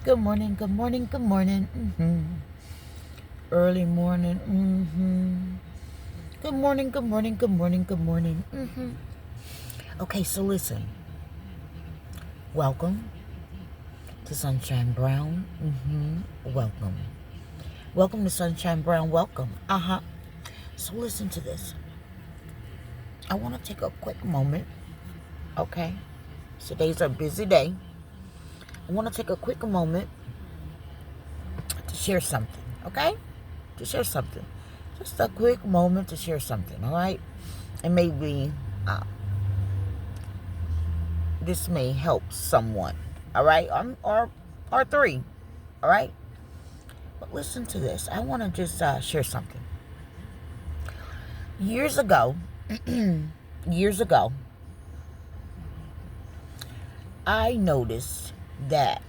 Good morning, good morning, good morning. Early morning. Good morning, good morning, good morning, good morning. Okay, so listen. Welcome to Sunshine Brown. Welcome. Welcome to Sunshine Brown. Welcome. So listen to this. I want to take a quick moment. Okay. Today's a busy day. I want to take a quick moment to share something. Okay? To share something. Just a quick moment to share something. All right? And maybe this may help someone. All right? Or three. All right? But listen to this. I want to just share something. Years ago, years ago, I noticed that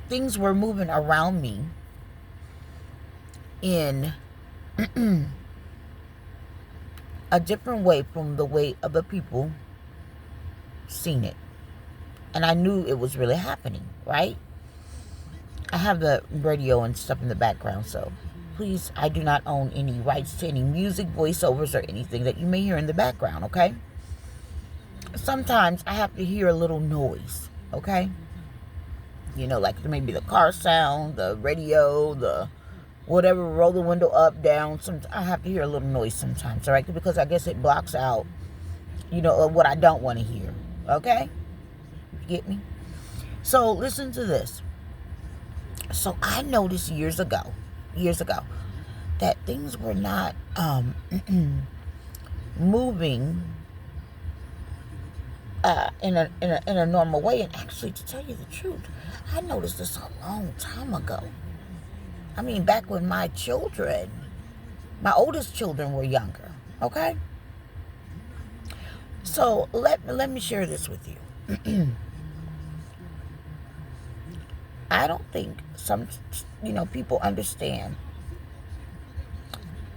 things were moving around me in a different way from the way other people seen it. And I knew it was really happening, right? I have the radio and stuff in the background, so please, I do not own any rights to any music, voiceovers, or anything that you may hear in the background, okay? Sometimes I have to hear a little noise, okay? You know, like maybe the car sound, the radio, the whatever, roll the window up, down. I have to hear a little noise sometimes, all right? Because I guess it blocks out, what I don't want to hear, okay? You get me? So listen to this. So I noticed years ago, that things were not moving in a normal way. And actually, to tell you the truth, I noticed this a long time ago. I mean, back when my oldest children were younger. Okay. So let me share this with you. I don't think some people understand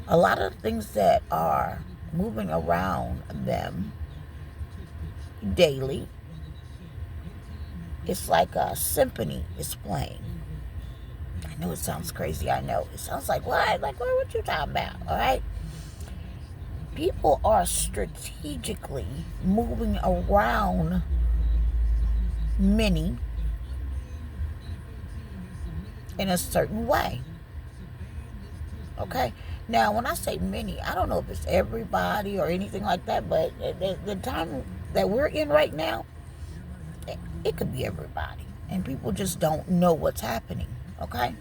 a lot of things that are moving around them daily. It's like a symphony is playing. I know it sounds crazy. I know it sounds like what? Like what you talking about? All right. People are strategically moving around many in a certain way. Okay. Now, when I say many, I don't know if it's everybody or anything like that, but the time that we're in right now, it could be everybody, and people just don't know what's happening. Okay.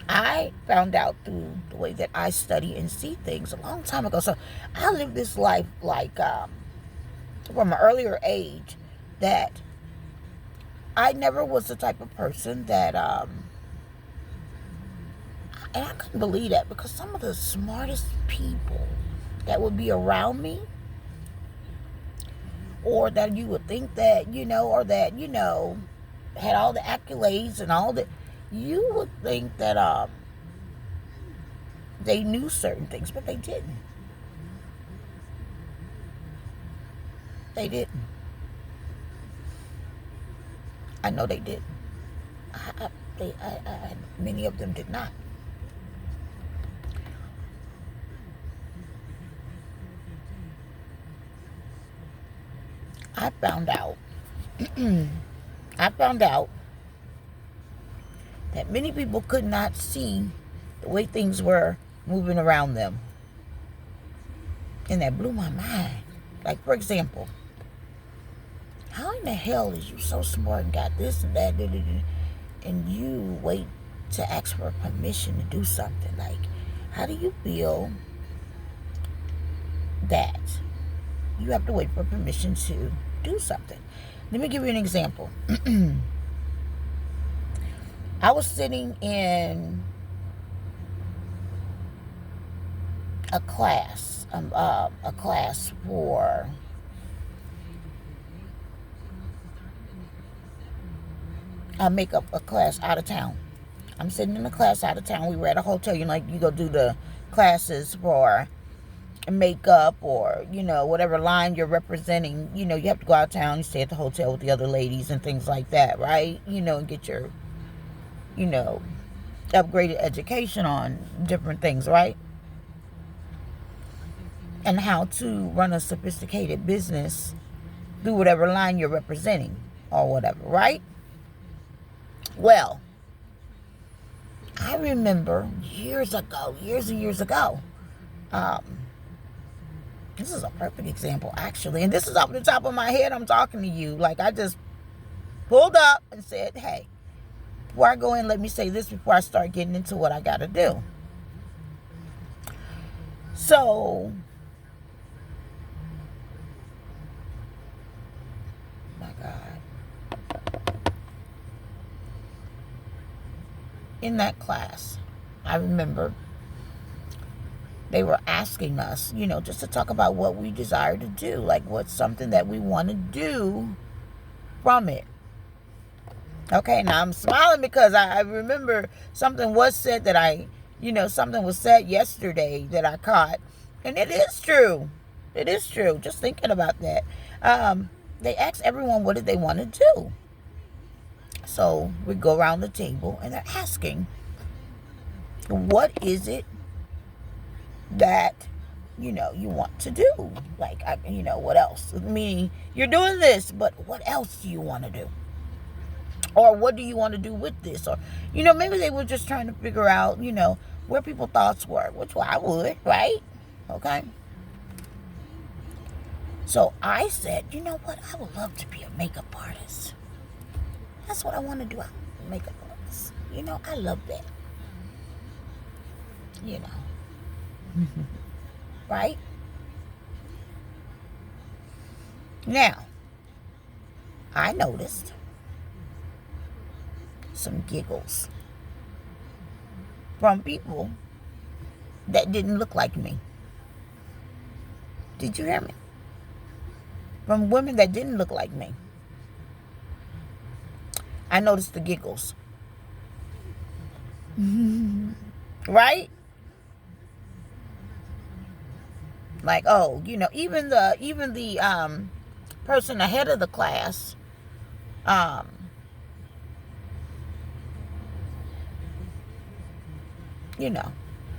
I found out through the way that I study and see things a long time ago. So I lived this life like from an earlier age that I never was the type of person that and I couldn't believe that, because some of the smartest people that would be around me, or that you would think that, or that, had all the accolades and all that, you would think that they knew certain things, but they didn't. They didn't. I know they didn't. Many of them did not. I found out. I found out that many people could not see the way things were moving around them. And that blew my mind. Like, for example, how in the hell is you so smart and got this and that, and you wait to ask for permission to do something? Like, how do you feel that you have to wait for permission to do something? Let me give you an example. I was sitting in a class for a class out of town. I'm sitting in a class out of town. We were at a hotel. You go do the classes for makeup or, whatever line you're representing. You have to go out of town, you stay at the hotel with the other ladies and things like that, right? And get your, upgraded education on different things, right? And how to run a sophisticated business through whatever line you're representing or whatever, right? Well, I remember years and years ago, this is a perfect example, actually, and this is off the top of my head. I'm talking to you like I just pulled up and said, hey, before I go in, let me say this before I start getting into what I got to do. So, my God. In that class, I remember they were asking us, just to talk about what we desire to do, like what's something that we want to do from it. Okay, now I'm smiling because I remember something was said that something was said yesterday that I caught. And it is true. It is true. Just thinking about that. They asked everyone what did they want to do. So we go around the table and they're asking, what is it that, you want to do? Like, what else? Meaning, you're doing this, but what else do you want to do? Or what do you want to do with this? Or, maybe they were just trying to figure out, where people's thoughts were, which I would, right? Okay. So I said, you know what? I would love to be a makeup artist. That's what I want to do. I'm a makeup artist. I love that. Right? Now, I noticed some giggles from people that didn't look like me. Did you hear me? From women that didn't look like me. I noticed the giggles. Right? Like, oh, even the person ahead of the class,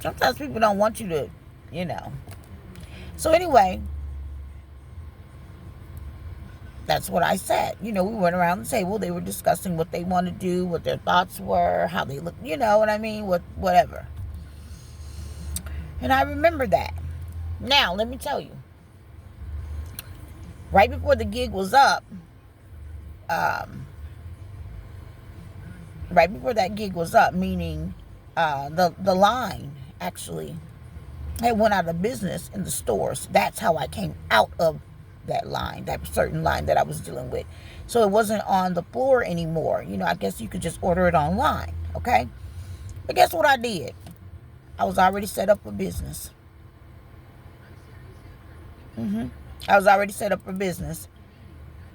sometimes people don't want you to, So anyway, that's what I said. We went around the table. They were discussing what they want to do, what their thoughts were, how they look, you know what I mean? Whatever. And I remember that. Now, let me tell you. Right before the gig was up, right before that gig was up, meaning the line actually had went out of business in the stores. That's how I came out of that line, that certain line that I was dealing with. So it wasn't on the floor anymore. I guess you could just order it online, okay? But guess what I did? I was already set up for business. I was already set up for business.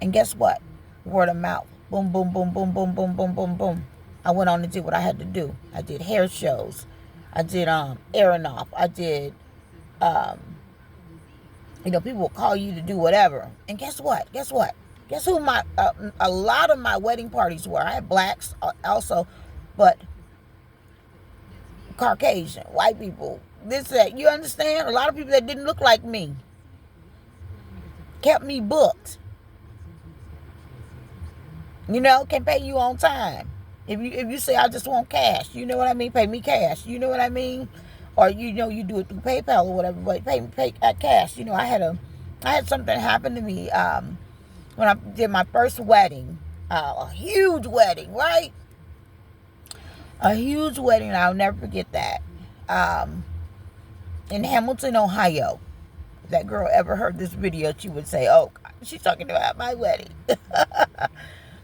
And guess what? Word of mouth. Boom, boom, boom, boom, boom, boom, boom, boom, boom. I went on and did what I had to do. I did hair shows. I did Aeronoff. I did, people will call you to do whatever. And guess what? Guess who a lot of my wedding parties were? I had blacks also, but Caucasian, white people, this, that. You understand? A lot of people that didn't look like me kept me booked. Can pay you on time. If you say I just want cash, you know what I mean? Pay me cash, you know what I mean? Or you do it through PayPal or whatever, but pay cash. I had something happen to me when I did my first wedding, a huge wedding, right? A huge wedding. I'll never forget that. In Hamilton, Ohio. If that girl ever heard this video, she would say, "Oh, she's talking about my wedding."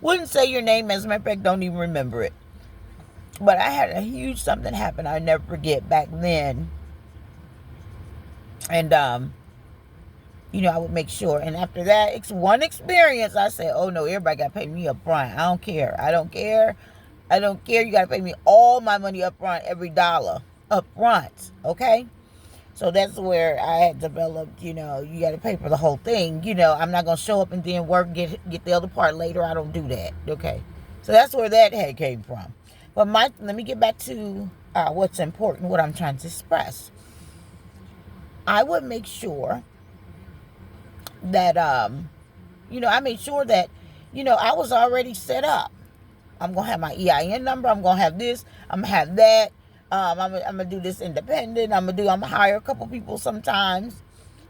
Wouldn't say your name, as a matter of fact, don't even remember it. But I had a huge something happen I'll never forget back then. And, I would make sure. And after that, it's one experience, I said, oh no, everybody got to pay me up front. I don't care. You got to pay me all my money up front, every dollar up front. Okay? So that's where I had developed, you got to pay for the whole thing. I'm not going to show up and then work, get the other part later. I don't do that. Okay. So that's where that head came from. But let me get back to what's important, what I'm trying to express. I would make sure that, I made sure that, I was already set up. I'm going to have my EIN number. I'm going to have this. I'm going to have that. I'm going to do this independent. I'm going to hire a couple people sometimes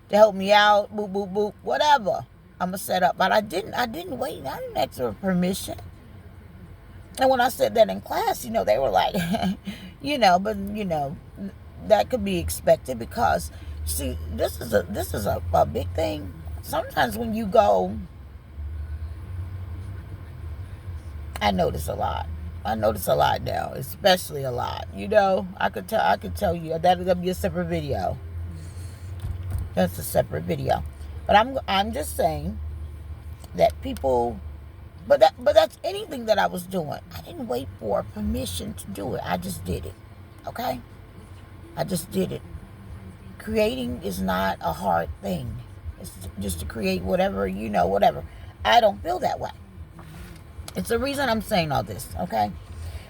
to help me out. Boop, boop, boop, whatever. I'm going to set up. But I didn't wait. I didn't ask for permission. And when I said that in class, they were like, but that could be expected because, see, this is a big thing. Sometimes when you go, I notice a lot. I notice a lot now, especially a lot. I could tell you that'll be a separate video. That's a separate video. But I'm just saying that people, but that's anything that I was doing. I didn't wait for permission to do it. I just did it. Okay? I just did it. Creating is not a hard thing. It's just to create whatever, whatever. I don't feel that way. It's the reason I'm saying all this, okay?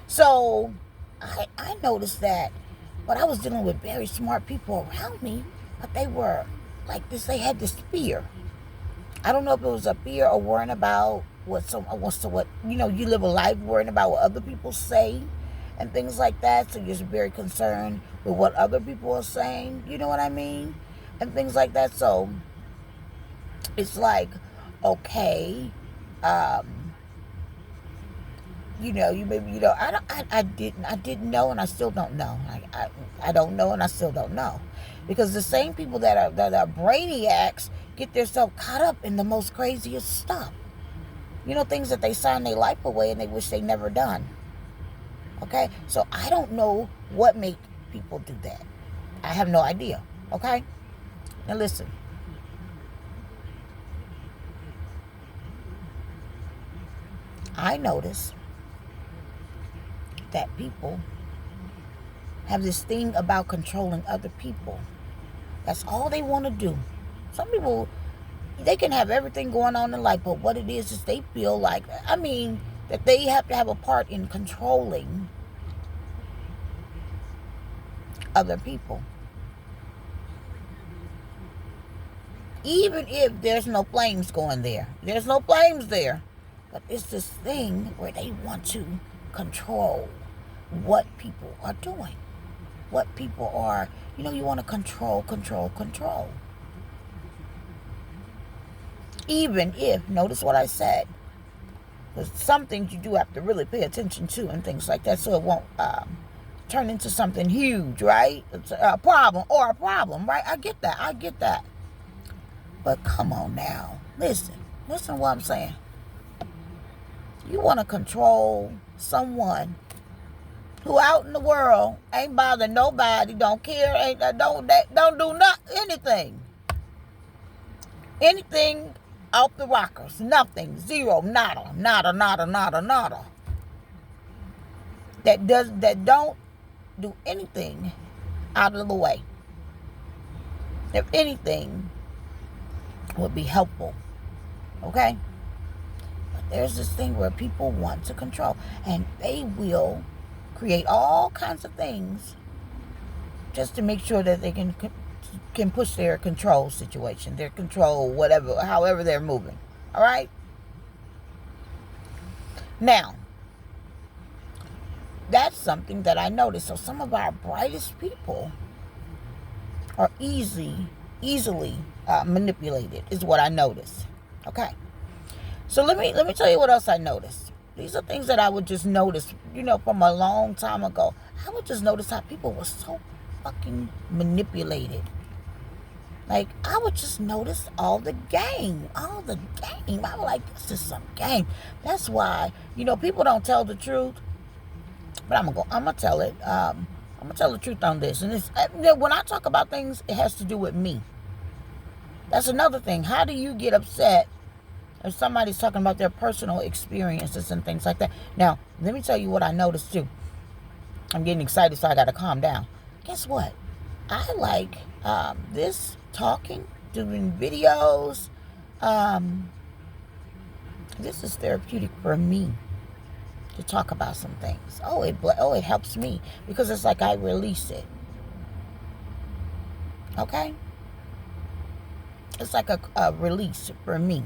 So, I noticed that, but I was dealing with very smart people around me, but they were like this. They had this fear. I don't know if it was a fear or worrying about what you live a life worrying about what other people say and things like that. So you're very concerned with what other people are saying. You know what I mean? And things like that. So it's like, okay, I didn't know, and I still don't know. I don't know, and I still don't know, because the same people that are brainiacs get themselves caught up in the most craziest stuff. Things that they sign their life away and they wish they never done. Okay, so I don't know what make people do that. I have no idea. Okay, now listen. I notice that people have this thing about controlling other people. That's all they want to do. Some people, they can have everything going on in life, but what it is they feel like, that they have to have a part in controlling other people. Even if there's no flames going there. There's no flames there. But it's this thing where they want to control what people are doing. What people are, you want to control. Even if, notice what I said, there's some things you do have to really pay attention to and things like that, so it won't turn into something huge, right? It's a problem, right? I get that. But come on now. Listen to what I'm saying. You want to control someone who out in the world ain't bothering nobody, don't care, don't do anything off the rockers, nothing, zero, nada. That don't do anything out of the way. If anything would be helpful, okay? There's this thing where people want to control, and they will create all kinds of things just to make sure that they can push their control situation, their control, whatever, however they're moving. All right? Now, that's something that I noticed. So some of our brightest people are easily manipulated, is what I noticed. Okay? So let me tell you what else I noticed. These are things that I would just notice, from a long time ago. I would just notice how people were so fucking manipulated. Like, I would just notice all the game. I was like, this is some game. That's why, people don't tell the truth. But I'm gonna tell it. I'm gonna tell the truth on this. And it's, when I talk about things, it has to do with me. That's another thing. How do you get upset if somebody's talking about their personal experiences and things like that? Now, let me tell you what I noticed too. I'm getting excited, so I got to calm down. Guess what? I like this talking, doing videos. Um, this is therapeutic for me to talk about some things. It helps me because it's like I release it. Okay, it's like a release for me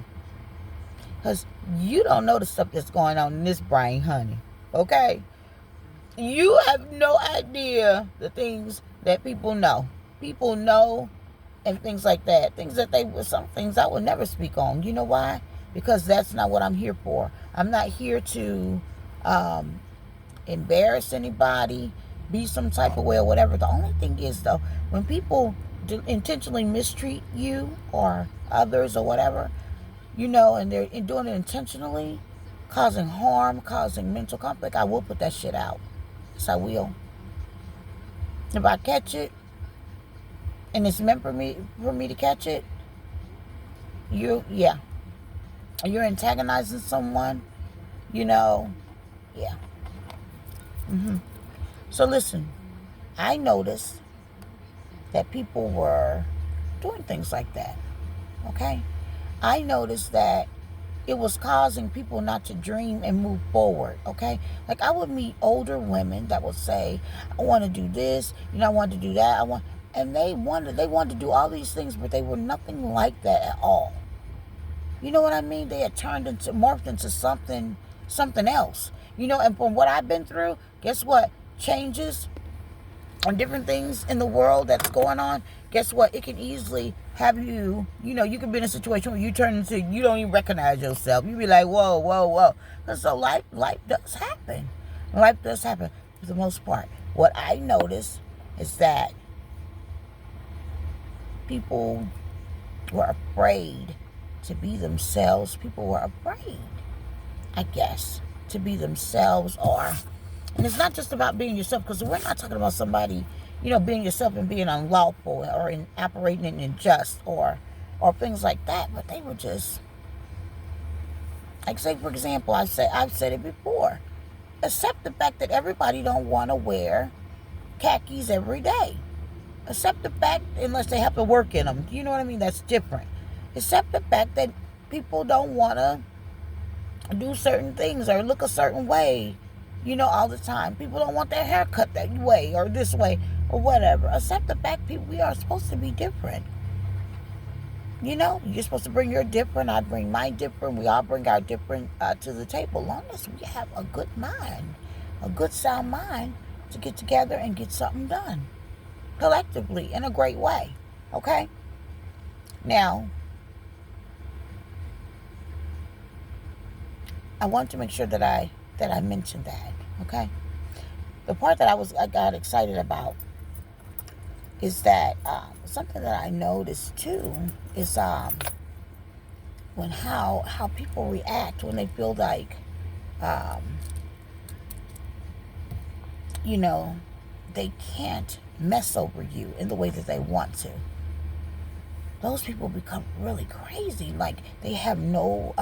because you don't know the stuff that's going on in this brain, honey. Okay, you have no idea the things that people know. People know and things like that. Some things I would never speak on. You know why? Because that's not what I'm here for. I'm not here to embarrass anybody, be some type of way or whatever. The only thing is, though, when people intentionally mistreat you or others or whatever, and they're doing it intentionally, causing harm, causing mental conflict, I will put that shit out. Yes, I will. If I catch it, and it's meant for me to catch it, you're antagonizing someone, yeah. So listen, I noticed that people were doing things like that. Okay, I noticed that it was causing people not to dream and move forward. Okay, like I would meet older women that would say, I want to do this, I want to do that, and they wanted to do all these things, but they were nothing like that at all. You know what I mean? They had morphed into something else. And from what I've been through, guess what? Changes on different things in the world that's going on, guess what? It can easily have you, you can be in a situation where you turn into, you don't even recognize yourself. You be like, whoa, whoa, whoa. And so life does happen. Life does happen for the most part. What I noticed is that people were afraid to be themselves. People were afraid, I guess, to be themselves. And it's not just about being yourself, because we're not talking about somebody, being yourself and being unlawful or operating in unjust or things like that. But they were just, like, say for example, I've said it before. Accept the fact that everybody don't want to wear khakis every day. Accept the fact, unless they have to work in them. You know what I mean? That's different. Accept the fact that people don't want to do certain things or look a certain way, all the time. People don't want their hair cut that way or this way or whatever. Accept the fact we are supposed to be different. You're supposed to bring your different, I bring my different, we all bring our different to the table, as long as we have a good mind, a good sound mind to get together and get something done collectively in a great way. Okay? Now, I want to make sure that I mentioned that. Okay? The part that I got excited about is that something that I noticed too is when how people react when they feel like they can't mess over you in the way that they want to. Those people become really crazy. Like they have no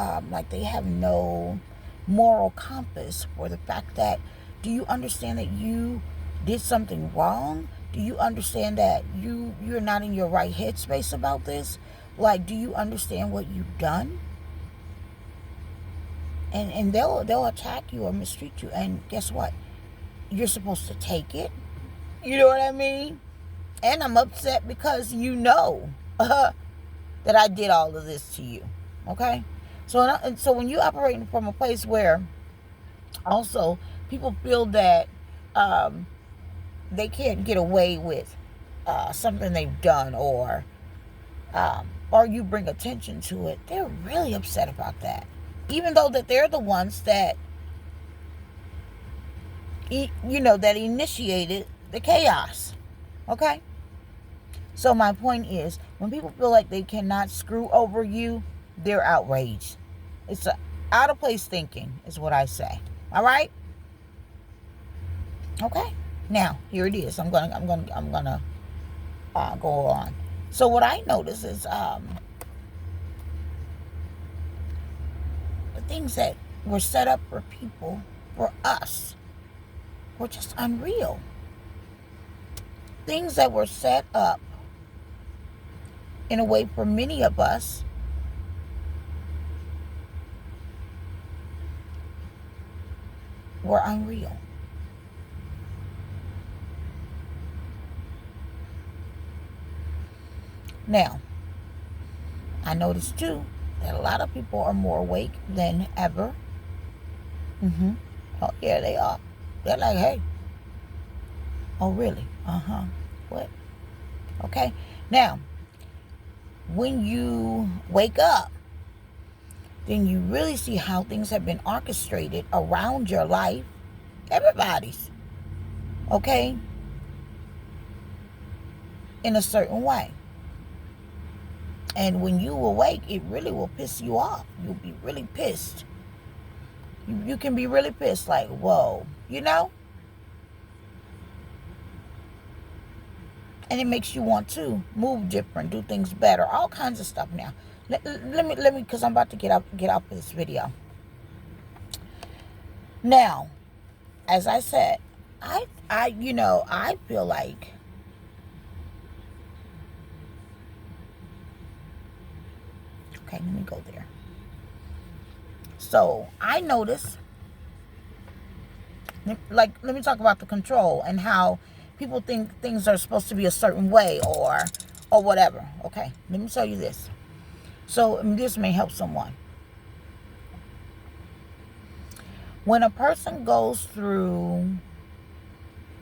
moral compass for the fact that, do you understand that you did something wrong? Do you understand that you're not in your right headspace about this? Like, do you understand what you've done? And they'll attack you or mistreat you. And guess what? You're supposed to take it. You know what I mean? And I'm upset because that I did all of this to you. Okay? So when you operating from a place where also people feel that they can't get away with something they've done, or you bring attention to it, they're really upset about that. Even though that they're the ones that that initiated the chaos. Okay? So my point is, when people feel like they cannot screw over you, they're outraged. It's a out of place thinking, is what I say. All right? Okay. Now here it is. I'm gonna go on. So what I notice is the things that were set up for people, for us, were just unreal. things that were set up in a way for many of us were unreal. Now, I noticed too that a lot of people are more awake than ever. Oh yeah, they are. They're like, hey, oh really? What? Okay. Now, when you wake up, then you really see how things have been orchestrated around your life. Everybody's. Okay? In a certain way. And when you awake, it really will piss you off. You'll be really pissed. You can be really pissed, like, whoa, you know? And it makes you want to move different, do things better, all kinds of stuff now. Let me, because I'm about to get off of this video. Now, as I said, I feel like okay, let me go there. So I notice, like, let me talk about the control and how people think things are supposed to be a certain way or whatever. Okay, let me tell you this. So this may help someone. When a person goes through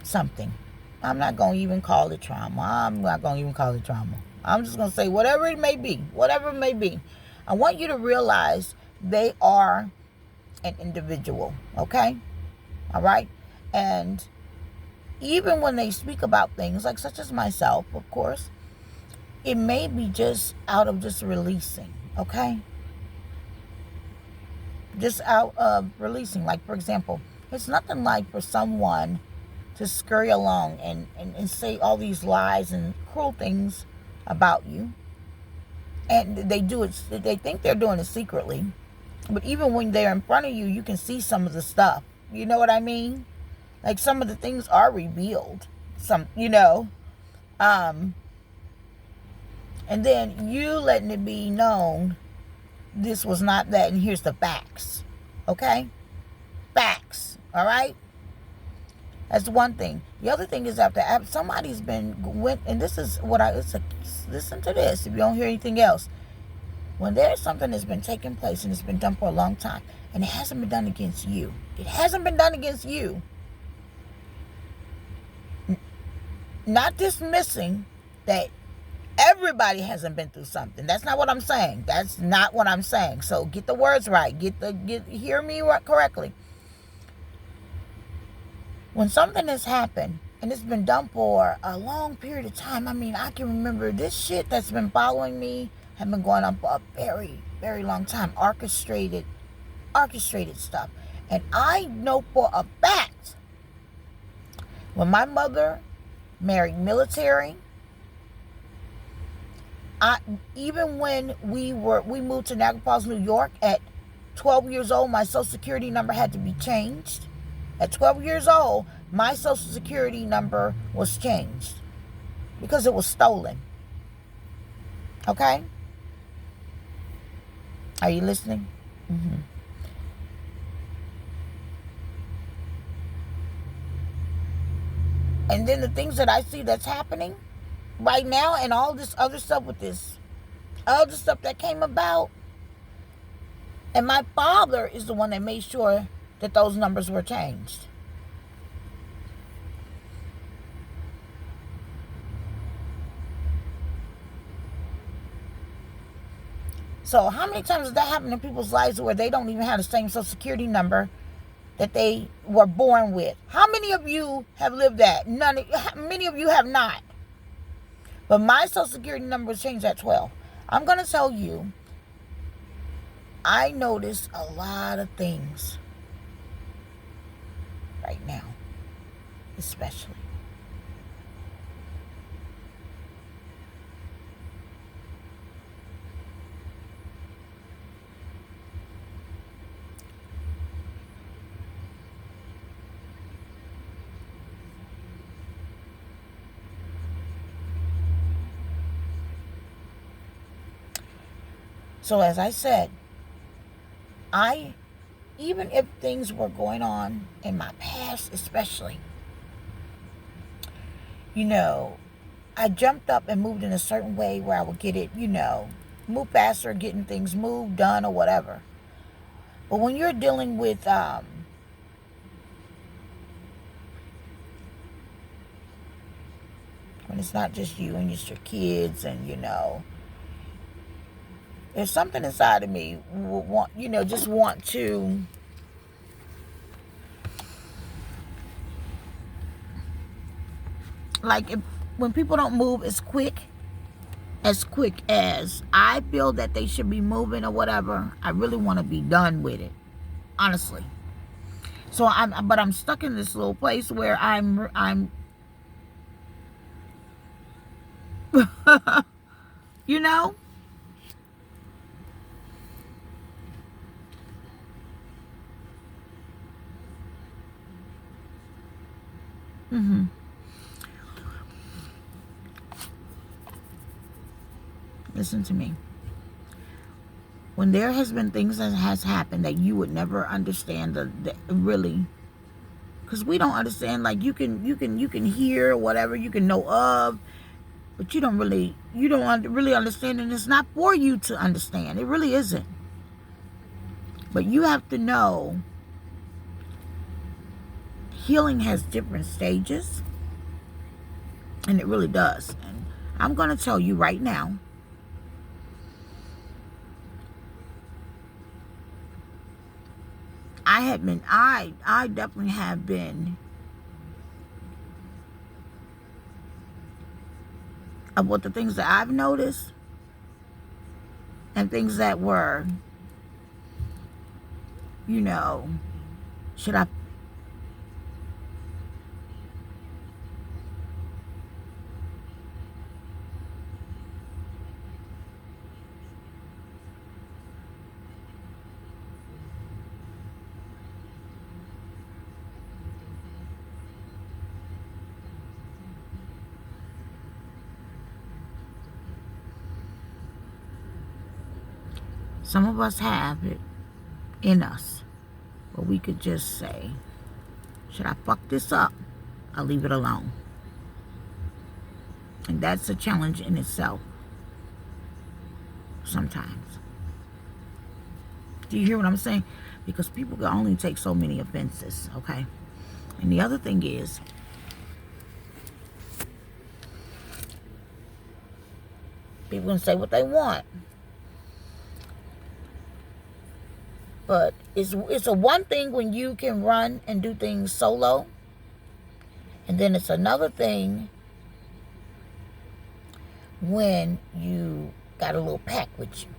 something, I'm not going to even call it trauma. I'm not going to even call it trauma. I'm just going to say whatever it may be. Whatever it may be. I want you to realize they are an individual. Okay? All right? And even when they speak about things, like such as myself, of course, it may be just out of just releasing. Okay? Just out of releasing. Like, for example, it's nothing like for someone to scurry along and say all these lies and cruel things about you. And they do it, they think they're doing it secretly. But even when they're in front of you, you can see some of the stuff. You know what I mean? Like, some of the things are revealed. Some, and then you letting it be known this was not that, and here's the facts. Okay? Facts. All right? That's one thing. The other thing is, after somebody's went, and this is what listen to this if you don't hear anything else. When there's something that's been taking place and it's been done for a long time, and it hasn't been done against you, it hasn't been done against you. Not dismissing that everybody hasn't been through something. That's not what I'm saying. That's not what I'm saying. So get the words right. Hear me correctly. When something has happened and it's been done for a long period of time, I mean, I can remember this shit that's been following me have been going on for a very, very long time. Orchestrated stuff. And I know for a fact, when my mother married military, even when we moved to Niagara Falls, New York, at 12 years old, my Social Security number had to be changed. At 12 years old, my Social Security number was changed because it was stolen. Okay? Are you listening? Mm-hmm. And then the things that I see that's happening right now, and all this other stuff with this other stuff that came about, and my father is the one that made sure that those numbers were changed. So how many times has that happened in people's lives where they don't even have the same Social Security number that they were born with? How many of you have lived that? Many of you have not. But my Social Security number was changed at 12. I'm going to tell you, I noticed a lot of things right now, especially. So as I said, even if things were going on in my past, especially, I jumped up and moved in a certain way where I would get it, move faster, getting things moved, done, or whatever. But when you're dealing with when it's not just you and it's your kids, and there's something inside of me just want to when people don't move as quick as I feel that they should be moving or whatever, I really want to be done with it, honestly. So I'm stuck in this little place where I'm you know mm-hmm. Listen to me. When there has been things that has happened that you would never understand, really, because we don't understand. Like you can hear whatever, you can know of, but you don't really understand, and it's not for you to understand. It really isn't. But you have to know healing has different stages, and it really does. And I'm going to tell you right now, I definitely have been about the things that I've noticed and things that were, should I some of us have it in us, but we could just say, should I fuck this up? I'll leave it alone. And that's a challenge in itself sometimes. Do you hear what I'm saying? Because people can only take so many offenses, okay? And the other thing is, people can say what they want. But it's a one thing when you can run and do things solo. And then it's another thing when you got a little pack with you.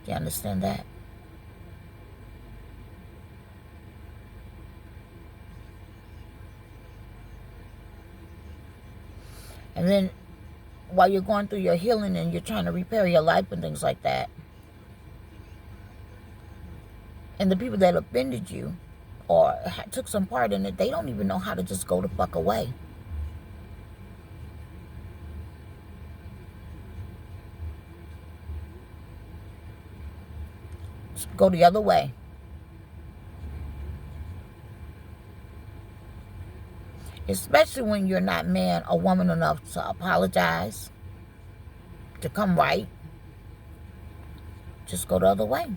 Do you understand that? And then while you're going through your healing and you're trying to repair your life and things like that, and the people that offended you or took some part in it, they don't even know how to just go the fuck away. Just go the other way. Especially when you're not man or woman enough to apologize, to come right. Just go the other way.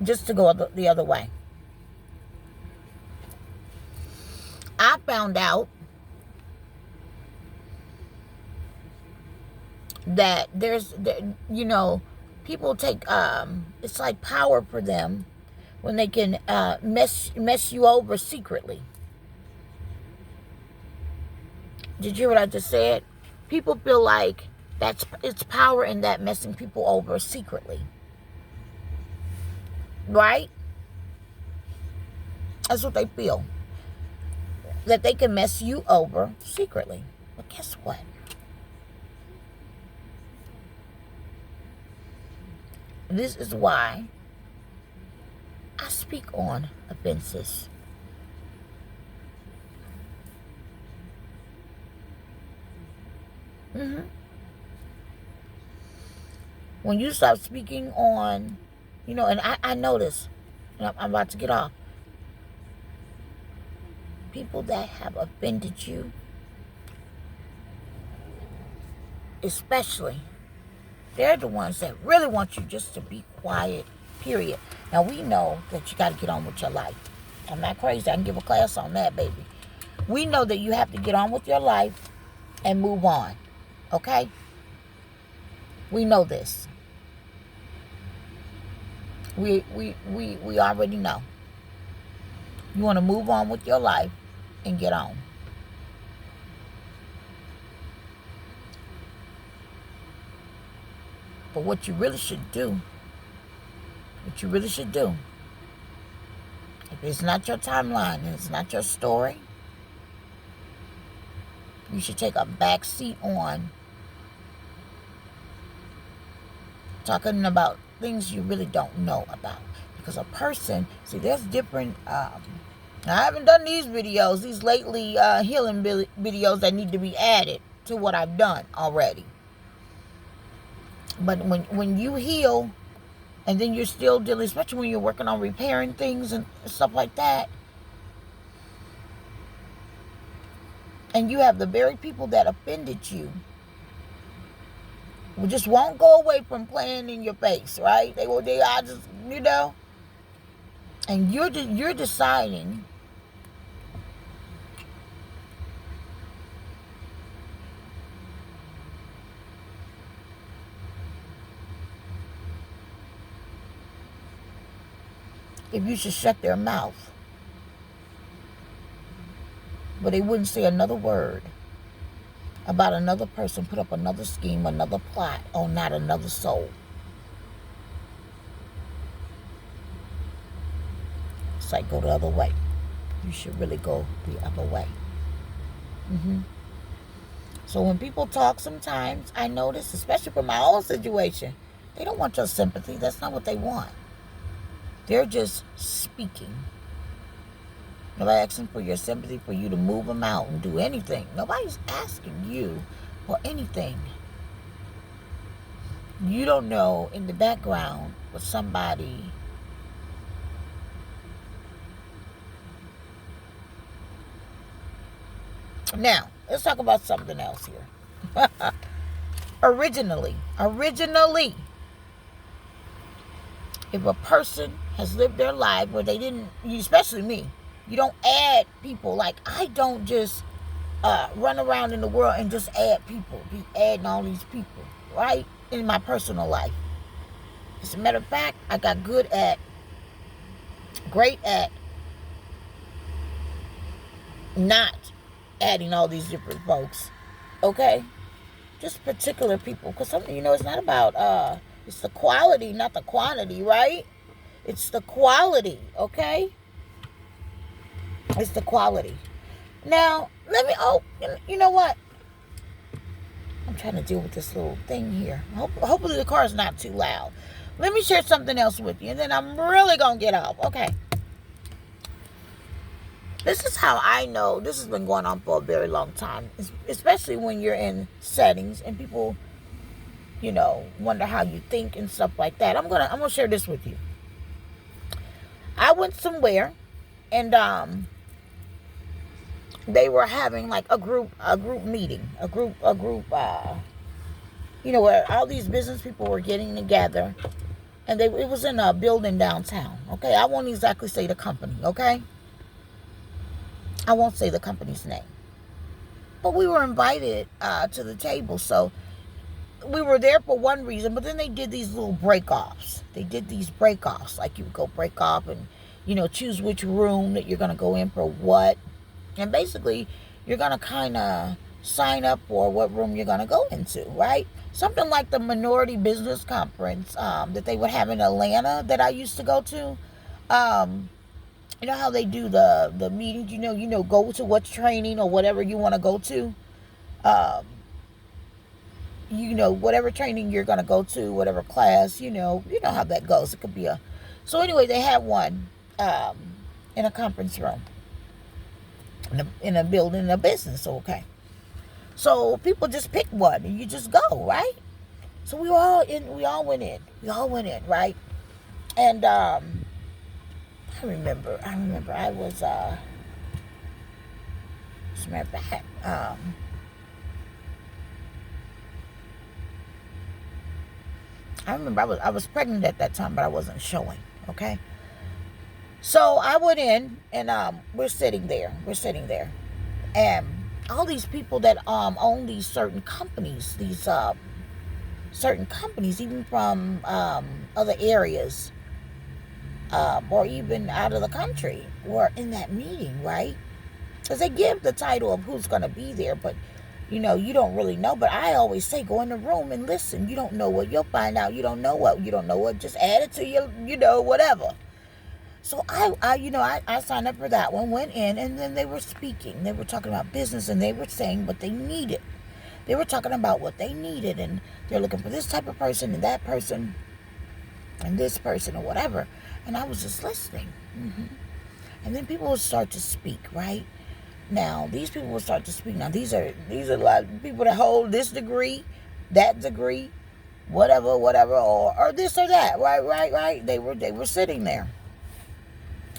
Just to go the other way. I found out that people take, it's like power for them when they can mess you over secretly. Did you hear what I just said? People feel like it's power in that, messing people over secretly. Right? That's what they feel. That they can mess you over secretly. But guess what? This is why I speak on offenses. Mm-hmm. When you stop speaking on, and I notice, and I'm about to get off, people that have offended you, especially, they're the ones that really want you just to be quiet, period. Now, we know that you got to get on with your life. I'm not crazy. I can give a class on that, baby. We know that you have to get on with your life and move on. Okay? We know this. We already know. You want to move on with your life and get on. But what you really should do, if it's not your timeline and it's not your story, you should take a back seat on talking about things you really don't know about. Because a person, see, there's different, I haven't done these videos, these lately healing videos that need to be added to what I've done already. But when you heal, and then you're still dealing, especially when you're working on repairing things and stuff like that, and you have the very people that offended you, who just won't go away from playing in your face, right? They are just, and you're deciding if you should shut their mouth. But they wouldn't say another word about another person, put up another scheme, another plot on not another soul. It's like, go the other way. You should really go the other way. So when people talk sometimes, I notice, especially for my own situation, they don't want your sympathy. That's not what they want. They're just speaking. Nobody asking for your sympathy, for you to move them out and do anything. Nobody's asking you for anything. You don't know in the background what somebody Now, let's talk about something else here. Originally, if a person has lived their life where they didn't, especially me, you don't add people. Like, I don't just run around in the world and just add people, be adding all these people, right? In my personal life. As a matter of fact, I got great at not adding all these different folks, okay? Just particular people, because something, it's not about, it's the quality, not the quantity, right? It's the quality, okay? It's the quality. Now, you know what? I'm trying to deal with this little thing here. Hopefully the car is not too loud. Let me share something else with you, and then I'm really going to get off. Okay. This is how I know this has been going on for a very long time, especially when you're in settings and people, wonder how you think and stuff like that. I'm gonna share this with you. I went somewhere, and they were having like a group meeting, where all these business people were getting together, and it was in a building downtown. Okay, I won't exactly say the company. Okay, I won't say the company's name, but we were invited to the table, so we were there for one reason. But then they did these little break-offs. Like you would go break off and choose which room that you're gonna go in for what. And basically, you're going to kind of sign up for what room you're going to go into, right? Something like the Minority Business Conference that they would have in Atlanta that I used to go to. You know how they do the meetings, go to what training or whatever you want to go to. Whatever training you're going to go to, whatever class, you know how that goes. It could be So anyway, they had one in a conference room. In a building, a business, okay. So people just pick one and you just go, right? So we all in. We all went in. We all went in, right? And I remember. I was as a matter of fact, I remember I was pregnant at that time, but I wasn't showing. Okay. So I went in and we're sitting there. We're sitting there. And all these people that own these certain companies, even from other areas, or even out of the country, were in that meeting, right? Because they give the title of who's going to be there, but you don't really know. But I always say, go in the room and listen. You don't know what you'll find out. You don't know what. Just add it to your, whatever. So I signed up for that one, went in, and then they were speaking. They were talking about business, and they were saying what they needed. They were talking about what they needed, and they're looking for this type of person and that person and this person or whatever. And I was just listening. And then people would start to speak, right? Now, these people will start to speak. Now, these are a lot of people that hold this degree, that degree, whatever, or this or that, right. They were sitting there.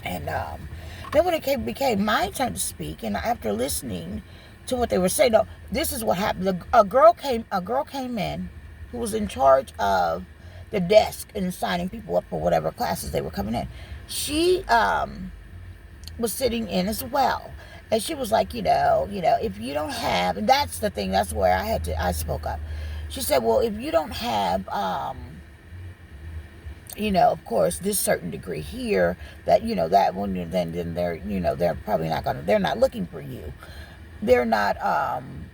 And then when it became my turn to speak, and after listening to what they were saying, no, this is what happened. A girl came in who was in charge of the desk and signing people up for whatever classes they were coming in. She was sitting in as well. And she was like, if you don't have, and that's the thing, that's where I spoke up. She said, well, if you don't have, of course, this certain degree here, that, that one, then they're, they're probably they're not looking for you. They're not,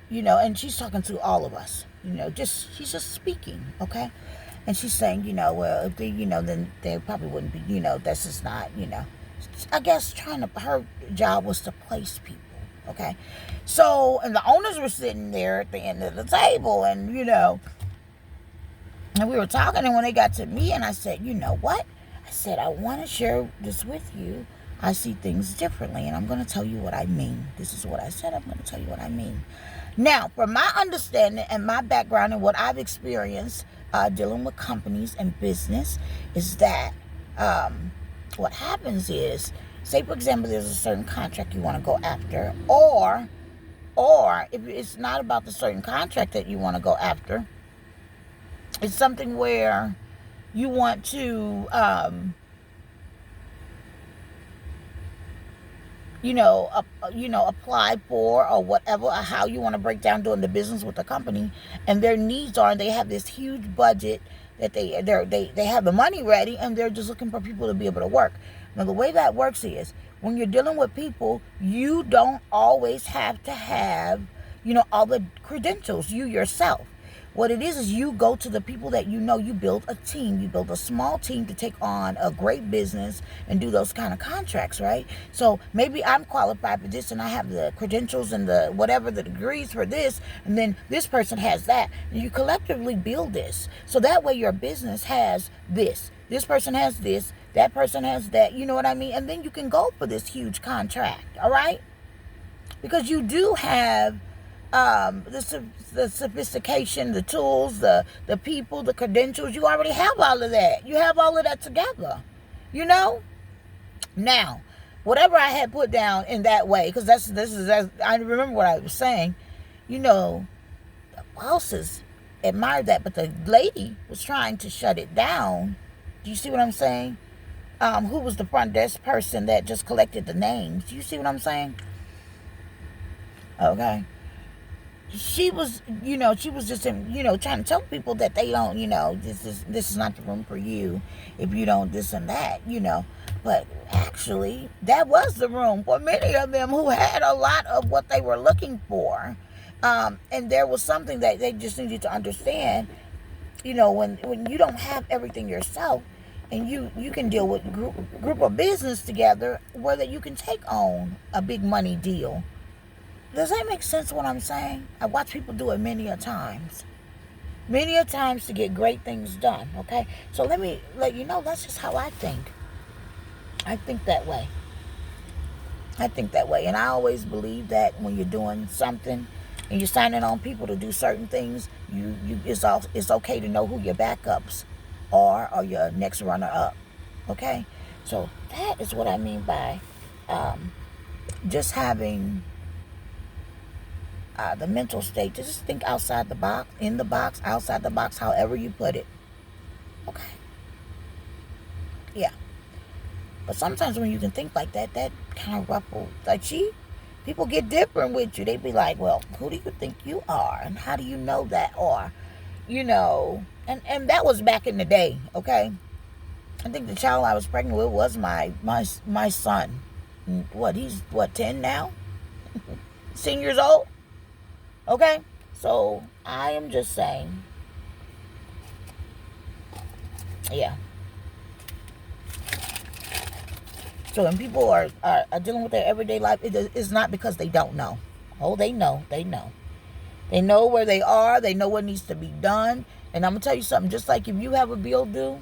and she's talking to all of us, she's just speaking, okay? And she's saying, well, if they, then they probably wouldn't be, this is not, I guess her job was to place people, okay? So, and the owners were sitting there at the end of the table, and, and we were talking, and when they got to me, and I said, you know what? I said, I want to share this with you. I see things differently, and I'm going to tell you what I mean. This is what I said. I'm going to tell you what I mean. Now, from my understanding and my background and what I've experienced dealing with companies and business is that what happens is, say, for example, there's a certain contract you want to go after, or if it's not about the certain contract that you want to go after, it's something where you want to, apply for, or whatever, or how you want to break down doing the business with the company, and their needs are, and they have this huge budget that they have the money ready, and they're just looking for people to be able to work. Now, the way that works is, when you're dealing with people, you don't always have to have, all the credentials, you yourself. What it is you go to the people that you build a team. You build a small team to take on a great business and do those kind of contracts, right? So maybe I'm qualified for this, and I have the credentials and the whatever, the degrees for this, and then this person has that. And you collectively build this. So that way your business has this. This person has this. That person has that. You know what I mean? And then you can go for this huge contract, all right? Because you do have the sophistication, the tools, the people, the credentials. You already have all of that. You have all of that together, Now, whatever I had put down in that way, because I remember what I was saying. The bosses admired that, but the lady was trying to shut it down. Do you see what I'm saying? Who was the front desk person that just collected the names? Do you see what I'm saying? Okay. She was just, trying to tell people that they don't, this is not the room for you if you don't this and that, But actually, that was the room for many of them who had a lot of what they were looking for. And there was something that they just needed to understand, when you don't have everything yourself, and you can deal with group of business together, whether you can take on a big money deal. Does that make sense what I'm saying? I watch people do it many a times to get great things done, okay? So let me let you know, that's just how I think. I think that way. And I always believe that when you're doing something, and you're signing on people to do certain things, it's okay to know who your backups are or your next runner up. Okay, so that is what I mean by just having the mental state to just think outside the box, in the box, outside the box, however you put it. Okay, yeah. But sometimes when you can think like that, that kind of ruffles. Like, people get different with you. They be like, well, who do you think you are? And how do you know that? Or, and that was back in the day, okay? I think the child I was pregnant with was my son. He's 10 now? 10 years old? Okay? So, I am just saying, yeah. So when people are dealing with their everyday life, it's not because they don't know. Oh, they know. They know. They know where they are. They know what needs to be done. And I'm going to tell you something. Just like if you have a bill due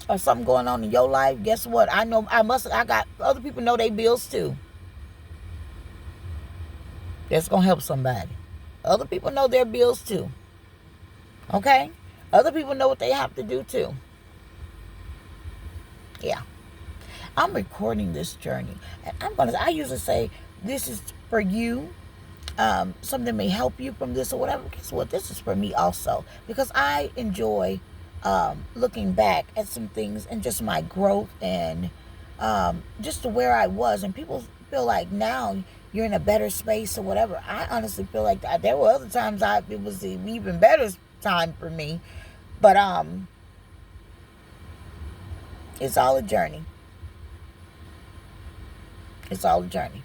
or something going on in your life, guess what? I got other people know their bills too. That's going to help somebody. Other people know their bills too. Okay? Other people know what they have to do too. Yeah. I'm recording this journey. And I usually say, this is for you. Something may help you from this or whatever. Guess what? This is for me also. Because I enjoy looking back at some things and just my growth and just to where I was. And people feel like now you're in a better space or whatever. I honestly feel like that. There were other times it was an even better time for me. But it's all a journey. It's all a journey.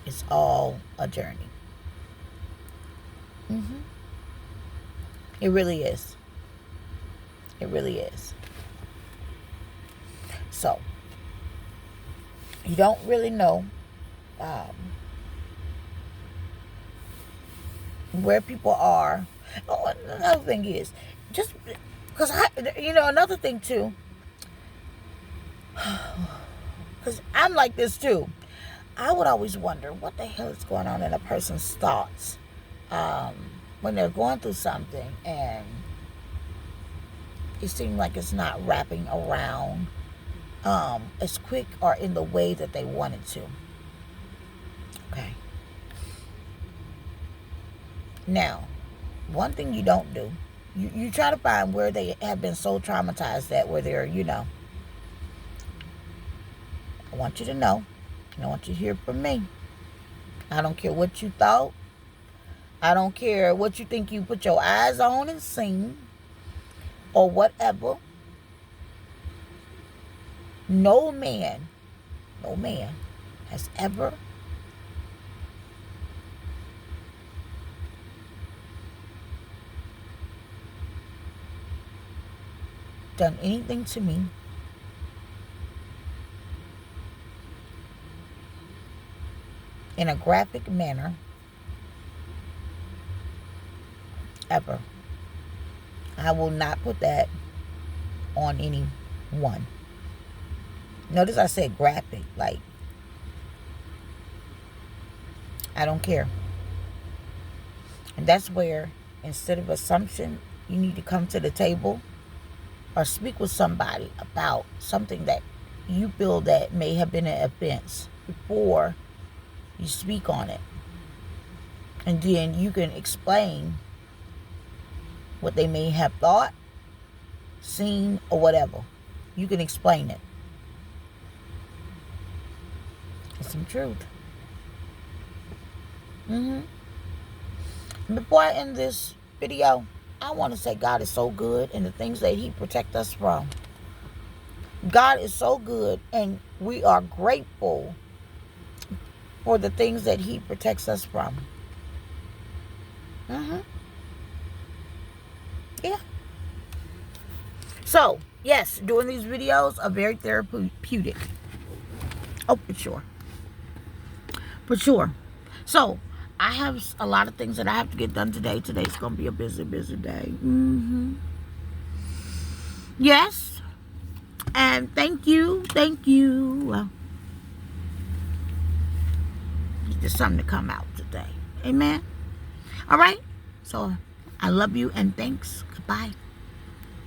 It's all a journey. It really is. It really is. So, you don't really know where people are. Oh, another thing is, just because another thing too, because I'm like this too. I would always wonder what the hell is going on in a person's thoughts when they're going through something and it seems like it's not wrapping around as quick or in the way that they wanted to. Okay. Now, one thing you don't do, you try to find where they have been so traumatized that where they're, I want you to know, and I want you to hear from me. I don't care what you thought. I don't care what you think you put your eyes on and seen or whatever. No man has ever done anything to me in a graphic manner ever. I will not put that on anyone. Notice I said graphic. Like, I don't care. And that's where, instead of assumption, you need to come to the table or speak with somebody about something that you feel that may have been an offense before you speak on it. And then you can explain what they may have thought, seen, or whatever. You can explain it. It's some truth. Before I end this video, I want to say God is so good and the things that He protects us from. God is so good and we are grateful for the things that He protects us from. Yeah. So, yes, doing these videos are very therapeutic. Oh, for sure. For sure. So, I have a lot of things that I have to get done today. Today's going to be a busy, busy day. Yes. And thank you. Just something to come out today. Amen. All right. So I love you and thanks. Goodbye.